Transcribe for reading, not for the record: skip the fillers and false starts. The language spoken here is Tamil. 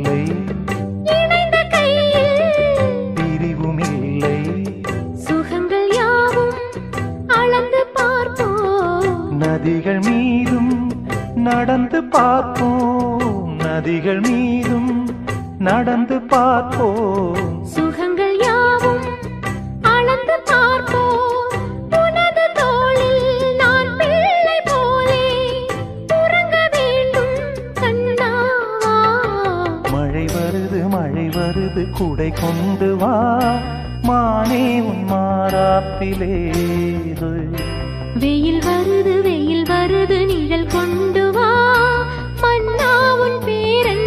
இல்லை, இணைந்த கையில் பிரிவும் இல்லை. சுகங்கள் யாவும் அளந்து பார்ப்போம். நதிகள் மீதும் நடந்து பார்ப்போம், நதிகள் மீதும் நடந்து பார்ப்போம். சுகங்கள் யாவும் அளந்து பார்ப்போம். உனது தோளில் நான் பிள்ளை போலே உறங்க வேண்டும் கண்ணாவா. மழை வருது மழை வருது குடை கொண்டு வா, மானே உன் மாறாப்பிலே. வெயில் வருது நிழல் கொண்டு வா, மன்னா உன் பேரன்